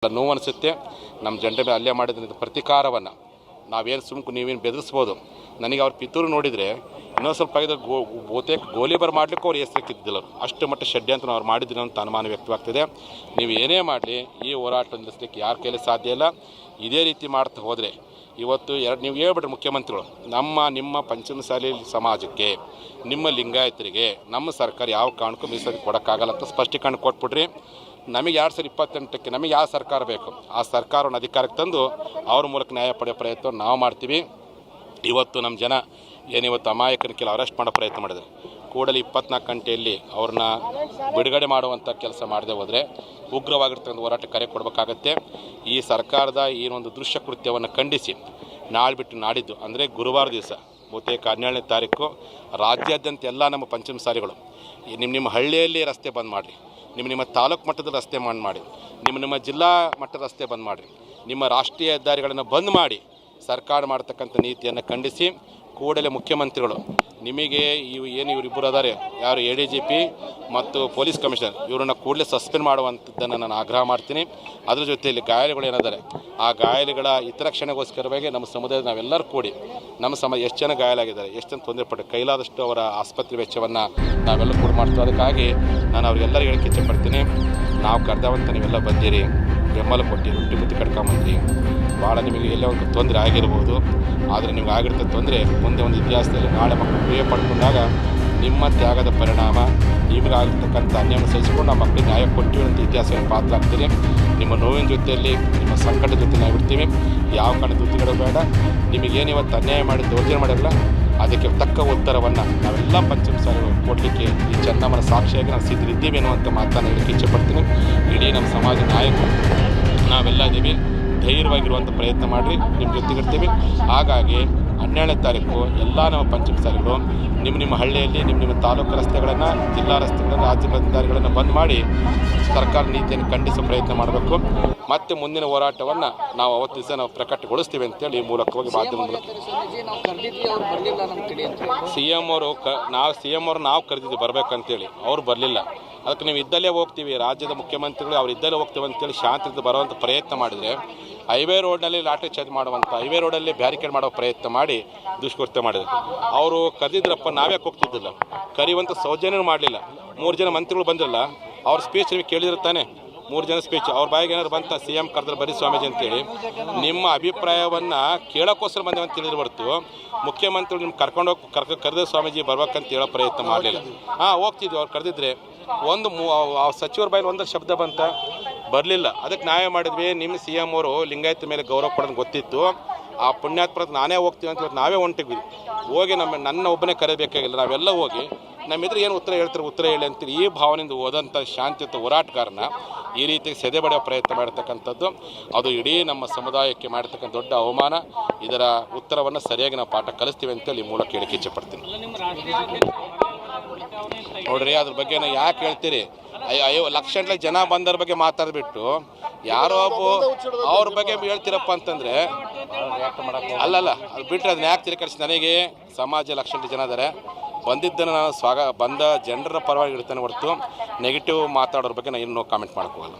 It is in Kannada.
ನೋವು ಅನಿಸುತ್ತೆ. ನಮ್ಮ ಜನರ ಮೇಲೆ ಹಲ್ಲೆ ಮಾಡಿದ ಪ್ರತಿಕಾರವನ್ನು ನಾವೇನು ಸುಮ್ಕು ನೀವೇನು ಬೆದರಿಸ್ಬೋದು. ನನಗೆ ಅವ್ರ ಪಿತೂರು ನೋಡಿದರೆ ಇನ್ನೊಂದು ಸ್ವಲ್ಪ ಬಹುತೇಕ ಗೋಲಿಬಾರ್ ಮಾಡಲಿಕ್ಕೂ ಅವ್ರು ಹೆಸರಿಕ್ಕಿದ್ದಿಲ್ಲ. ಅಷ್ಟು ಮಟ್ಟ ಷಡ್ಯಂತ್ರ ಅವ್ರು ಮಾಡಿದ್ರು ಅಂತ ಅನುಮಾನ ವ್ಯಕ್ತವಾಗ್ತಿದೆ. ನೀವು ಏನೇ ಮಾಡಲಿ ಈ ಹೋರಾಟ ನಿಲ್ಲಿಸಲಿಕ್ಕೆ ಯಾರ ಕೈಲಿ ಸಾಧ್ಯ ಇಲ್ಲ. ಇದೇ ರೀತಿ ಮಾಡ್ತಾ ಹೋದರೆ ಇವತ್ತು ನೀವು ಹೇಳ್ಬಿಡ್ರಿ ಮುಖ್ಯಮಂತ್ರಿಗಳು, ನಿಮ್ಮ ಪಂಚಮಸಾಲಿ ಸಮಾಜಕ್ಕೆ, ನಿಮ್ಮ ಲಿಂಗಾಯತರಿಗೆ ನಮ್ಮ ಸರ್ಕಾರ ಯಾವ ಕಾರಣಕ್ಕೂ ಮೀಸಲಾತಿ ಕೊಡೋಕ್ಕಾಗಲ್ಲ ಅಂತ ಸ್ಪಷ್ಟೀಕರಣ ಕೊಟ್ಬಿಡ್ರಿ. ನಮಗೆ 2028ಕ್ಕೆ ನಮಗೆ ಯಾವ ಸರ್ಕಾರ ಬೇಕು ಆ ಸರ್ಕಾರವನ್ನು ಅಧಿಕಾರಕ್ಕೆ ತಂದು ಅವ್ರ ಮೂಲಕ ನ್ಯಾಯ ಪಡೆಯೋ ಪ್ರಯತ್ನ ನಾವು ಮಾಡ್ತೀವಿ. ಇವತ್ತು ನಮ್ಮ ಜನ ಏನಿವತ್ತು ಅಮಾಯಕನ ಕೆಲ ಅರೆಸ್ಟ್ ಮಾಡೋ ಪ್ರಯತ್ನ ಮಾಡಿದೆ. ಕೂಡಲೇ 24 ಗಂಟೆಯಲ್ಲಿ ಅವ್ರನ್ನ ಬಿಡುಗಡೆ ಮಾಡುವಂಥ ಕೆಲಸ ಮಾಡದೆ ಹೋದರೆ ಉಗ್ರವಾಗಿರ್ತಕ್ಕಂಥ ಹೋರಾಟ ಕರೆ ಕೊಡಬೇಕಾಗತ್ತೆ. ಈ ಸರ್ಕಾರದ ಈ ಒಂದು ದೃಶ್ಯ ಕೃತ್ಯವನ್ನು ಖಂಡಿಸಿ ನಾಳೆ ಬಿಟ್ಟು ನಾಡಿದ್ದು ಅಂದರೆ ಗುರುವಾರ ದಿವಸ ಬಹುತೇಕ 17ನೇ ತಾರೀಕು ರಾಜ್ಯಾದ್ಯಂತ ಎಲ್ಲ ನಮ್ಮ ಪಂಚಮಸಾಲಿಗಳು ನಿಮ್ಮ ಹಳ್ಳಿಯಲ್ಲಿ ರಸ್ತೆ ಬಂದ್ ಮಾಡಿರಿ, ನಿಮ್ಮ ತಾಲೂಕು ಮಟ್ಟದ ರಸ್ತೆ ಮಾಡಿ, ನಿಮ್ಮ ಜಿಲ್ಲಾ ಮಟ್ಟದ ರಸ್ತೆ ಬಂದ್ ಮಾಡಿರಿ, ನಿಮ್ಮ ರಾಷ್ಟ್ರೀಯ ಹೆದ್ದಾರಿಗಳನ್ನು ಬಂದ್ ಮಾಡಿ ಸರ್ಕಾರ ಮಾಡ್ತಕ್ಕಂಥ ನೀತಿಯನ್ನು ಖಂಡಿಸಿ ಕೂಡಲೇ ಮುಖ್ಯಮಂತ್ರಿಗಳು ನಿಮಗೆ ಇವರಿಬ್ಬರು ಅದಾರೆ ಯಾರು ADGP ಮತ್ತು ಪೊಲೀಸ್ ಕಮಿಷನರ್ ಇವರನ್ನು ಕೂಡಲೇ ಸಸ್ಪೆಂಡ್ ಮಾಡುವಂಥದ್ದನ್ನು ನಾನು ಆಗ್ರಹ ಮಾಡ್ತೀನಿ. ಅದ್ರ ಜೊತೆಯಲ್ಲಿ ಗಾಯಾಳುಗಳು ಏನಾದರೆ ಆ ಗಾಯಾಳುಗಳ ಹಿತರಕ್ಷಣೆಗೋಸ್ಕರವಾಗಿ ನಮ್ಮ ಸಮುದಾಯದ ನಾವೆಲ್ಲರೂ ಕೂಡಿ ನಮ್ಮ ಸಮಾಜ ಎಷ್ಟು ಜನ ಗಾಯಾಲಾಗಿದ್ದಾರೆ, ಎಷ್ಟು ಜನ ತೊಂದರೆ ಪಟ್ಟು ಕೈಲಾದಷ್ಟು ಅವರ ಆಸ್ಪತ್ರೆ ವೆಚ್ಚವನ್ನು ನಾವೆಲ್ಲ ಕೂಡ ಮಾಡ್ತೀವಿ. ಅದಕ್ಕಾಗಿ ನಾನು ಅವ್ರಿಗೆಲ್ಲರಿಗೂ ಹೇಳಕ್ಕೆ ಇಚ್ಛೆಪಡ್ತೀನಿ, ನಾವು ಕರೆದವಂತ ನೀವೆಲ್ಲ ಬಂದಿರಿ, ಬೆಂಬಲ ಕೊಟ್ಟು ರೊಟ್ಟಿ ಮುತ್ತಿ ಕಟ್ಕೊಂಬಂದ್ರಿ. ಭಾಳ ನಿಮಗೆ ಎಲ್ಲೇ ಒಂದು ತೊಂದರೆ ಆಗಿರ್ಬೋದು, ಆದರೆ ನಿಮ್ಗೆ ಆಗಿರ್ತ ತೊಂದರೆ ಮುಂದೆ ಒಂದು ಇತಿಹಾಸದಲ್ಲಿ ನಾಳೆ ಮಕ್ಕಳು ಕ್ರಿಯೆ ಪಡ್ಕೊಂಡಾಗ ನಿಮ್ಮ ತ್ಯಾಗದ ಪರಿಣಾಮ ನಿಮಗಾಗಿರ್ತಕ್ಕಂಥ ಅನ್ಯಾಯ ಸಹಿಸಿಕೊಂಡು ಆ ಮಕ್ಕಳಿಗೆ ನ್ಯಾಯ ಕೊಟ್ಟಿವಿ ಅಂತ ಇತಿಹಾಸವನ್ನು ಪಾತ್ರ ಆಗ್ತೀರಿ. ನಿಮ್ಮ ನೋವಿನ ಜೊತೆಯಲ್ಲಿ ನಿಮ್ಮ ಸಂಕಟದ ಜೊತೆ ನಾವು ಇರ್ತೀವಿ. ಯಾವ ಕಾರಣ ದುಡ್ಡುಗಳು ಬೇಡ. ನಿಮಗೇನು ಇವತ್ತು ಅನ್ಯಾಯ ಮಾಡಿ ದೌರ್ಜನ್ಯ ಮಾಡಿರಲ್ಲ ಅದಕ್ಕೆ ತಕ್ಕ ಉತ್ತರವನ್ನು ನಾವೆಲ್ಲ ಪಂಚಮಸಾಲಿಗಳು ಕೊಡಲಿಕ್ಕೆ ಈ ಚೆನ್ನಮ್ಮನ ಸಾಕ್ಷಿಯಾಗಿ ನಾವು ಸಿದ್ಧರಿದ್ದೀವಿ ಅನ್ನುವಂಥ ಮಾತನ್ನು ಹೇಳಕ್ಕೆ ಇಚ್ಛೆಪಡ್ತೀನಿ. ಇಡೀ ನಮ್ಮ ಸಮಾಜ ನಾಯಕರು ನಾವೆಲ್ಲ ಇದ್ದೀವಿ, ಧೈರ್ಯವಾಗಿರುವಂಥ ಪ್ರಯತ್ನ ಮಾಡಿರಿ, ನಿಮ್ಮ ಜೊತೆಗಿರ್ತೀವಿ. ಹಾಗಾಗಿ 17ನೇ ತಾರೀಕು ಎಲ್ಲ ನಮ್ಮ ಪಂಚಮಸಾಲಿಗಳು ನಿಮ್ಮ ಹಳ್ಳಿಯಲ್ಲಿ ನಿಮ್ಮ ತಾಲೂಕು ರಸ್ತೆಗಳನ್ನು, ಜಿಲ್ಲಾ ರಸ್ತೆಗಳನ್ನು, ರಾಜ್ಯ ಹೆದ್ದಾರಿಗಳನ್ನು ಬಂದ್ ಮಾಡಿ ಸರ್ಕಾರ ನೀತಿಯನ್ನು ಖಂಡಿಸೋ ಪ್ರಯತ್ನ ಮಾಡಬೇಕು. ಮತ್ತು ಮುಂದಿನ ಹೋರಾಟವನ್ನು ನಾವು ಅವತ್ತು ದಿವಸ ನಾವು ಪ್ರಕಟಗೊಳಿಸ್ತೀವಿ ಅಂತೇಳಿ ಈ ಮೂಲಕವಾಗಿ ಮಾಧ್ಯಮ ಮೂಲಕ CM ಅವರು ನಾವು ಕರೆದಿದ್ದೀವಿ ಬರಬೇಕಂತೇಳಿ, ಅವ್ರು ಬರಲಿಲ್ಲ. ಅದಕ್ಕೆ ನೀವು ಇದ್ದಲ್ಲೇ ಹೋಗ್ತೀವಿ, ರಾಜ್ಯದ ಮುಖ್ಯಮಂತ್ರಿಗಳು ಅವ್ರು ಇದ್ದಲ್ಲೇ ಹೋಗ್ತೀವಿ ಅಂತೇಳಿ ಶಾಂತಿಯಿಂದ ಬರುವಂಥ ಪ್ರಯತ್ನ ಮಾಡಿದರೆ ಹೈವೇ ರೋಡ್ನಲ್ಲಿ ಲಾಠಿ ಚಾರ್ಜ್ ಮಾಡುವಂಥ, ಹೈವೇ ರೋಡಲ್ಲಿ ಬ್ಯಾರಿಕೇಡ್ ಮಾಡೋ ಪ್ರಯತ್ನ ಮಾಡಿ ದುಷ್ಕೃತ್ಯ ಮಾಡಿದ್ರು. ಅವರು ಕರೆದಿದ್ರಪ್ಪ, ನಾವ್ಯಾಕೆ ಹೋಗ್ತಿದ್ದಿಲ್ಲ, ಕರೆಯುವಂಥ ಸೌಜನ್ಯ ಮಾಡಲಿಲ್ಲ. 3 ಜನ ಮಂತ್ರಿಗಳು ಬಂದಿರಲ್ಲ, ಅವ್ರ ಸ್ಪೀಚ್ ನಿಮಗೆ ಕೇಳಿದಿರ್ತಾನೆ. 3 ಜನ ಸ್ಪೀಚ್ ಅವ್ರ ಬಾಯಿಗೆ ಏನಾದ್ರು ಬಂತ CM ಕರೆದ್ರೆ ಬರೀ ಸ್ವಾಮೀಜಿ ಅಂತೇಳಿ ನಿಮ್ಮ ಅಭಿಪ್ರಾಯವನ್ನು ಕೇಳೋಕ್ಕೋಸ್ಕರ ಬಂದೇವೆ ಅಂತ ತಿಳಿದ್ರು ಹೊರತು ಮುಖ್ಯಮಂತ್ರಿಗಳು ನಿಮ್ಗೆ ಕರೆದ ಸ್ವಾಮೀಜಿ ಬರ್ಬೇಕಂತ ಹೇಳೋ ಪ್ರಯತ್ನ ಮಾಡಲಿಲ್ಲ. ಹೋಗ್ತಿದ್ವಿ, ಅವ್ರು ಕರೆದಿದ್ರೆ ಒಂದು ಸಚಿವರ ಬಾಯಲ್ಲಿ ಒಂದರ ಶಬ್ದ ಬಂತ, ಬರಲಿಲ್ಲ. ಅದಕ್ಕೆ ನಾವೇ ಮಾಡಿದ್ವಿ, ನಿಮ್ಮ CM ಅವರು ಲಿಂಗಾಯತ ಮೇಲೆ ಗೌರವ ಕೊಡೋದು ಗೊತ್ತಿತ್ತು. ಆ ಪುಣ್ಯಾತ್ಮರಕ್ಕೆ ನಾನೇ ಹೋಗ್ತೀವಿ ಅಂತ ನಾವೇ ಹೊಂಟಿದ್ವಿ. ಹೋಗಿ ನನ್ನ ಒಬ್ಬನೇ ಕರೆಯಬೇಕಾಗಿಲ್ಲ, ನಾವೆಲ್ಲ ಹೋಗಿ ನಮ್ಮಿದ್ರೆ ಏನು ಉತ್ತರ ಹೇಳಿ ಅಂತೇಳಿ ಈ ಭಾವನೆಯಿಂದ ಹೋದಂಥ ಶಾಂತಿಯುತ ಹೋರಾಟಗಾರನ ಈ ರೀತಿ ಸೆದೆಬಡಿಯೋ ಪ್ರಯತ್ನ ಮಾಡ್ತಕ್ಕಂಥದ್ದು ಅದು ಇಡೀ ನಮ್ಮ ಸಮುದಾಯಕ್ಕೆ ಮಾಡಿರ್ತಕ್ಕಂಥ ದೊಡ್ಡ ಅವಮಾನ. ಇದರ ಉತ್ತರವನ್ನು ಸರಿಯಾಗಿ ನಾವು ಪಾಠ ಕಲಿಸ್ತೀವಿ ಅಂತೇಳಿ ಈ ಮೂಲಕ ಹೇಳಿಕೆ ಇಚ್ಛೆಪಡ್ತೀನಿ. ನೋಡ್ರಿ, ಅದ್ರ ಬಗ್ಗೆ ನಾವು ಯಾಕೆ ಹೇಳ್ತೀರಿ? ಲಕ್ಷಗಟ್ಟಲೆ ಜನ ಬಂದರ ಬಗ್ಗೆ ಮಾತಾಡ್ಬಿಟ್ಟು ಯಾರೋ ಅವ್ರ ಬಗ್ಗೆ ಹೇಳ್ತೀರಪ್ಪ ಅಂತಂದರೆ ಅಲ್ಲಲ್ಲ, ಅದು ಬಿಟ್ಟರೆ ಅದನ್ನ ಯಾಕೆ ತಿರುಕರಿಸಿ? ನನಗೆ ಸಮಾಜ ಲಕ್ಷಗಟ್ಟಲೆ ಜನ ಇದ್ದಾರೆ, ಬಂದಿದ್ದನ್ನು ನಾನು ಬಂದ ಜನರ ಪರವಾಗಿ ಇಡ್ತೇನೆ ಹೊರತು ನೆಗೆಟಿವ್ ಮಾತಾಡೋರ ಬಗ್ಗೆ ನಾನು ಇನ್ನೂ ಕಾಮೆಂಟ್ ಮಾಡೋಕ್ಕೋಗಲ್ಲ.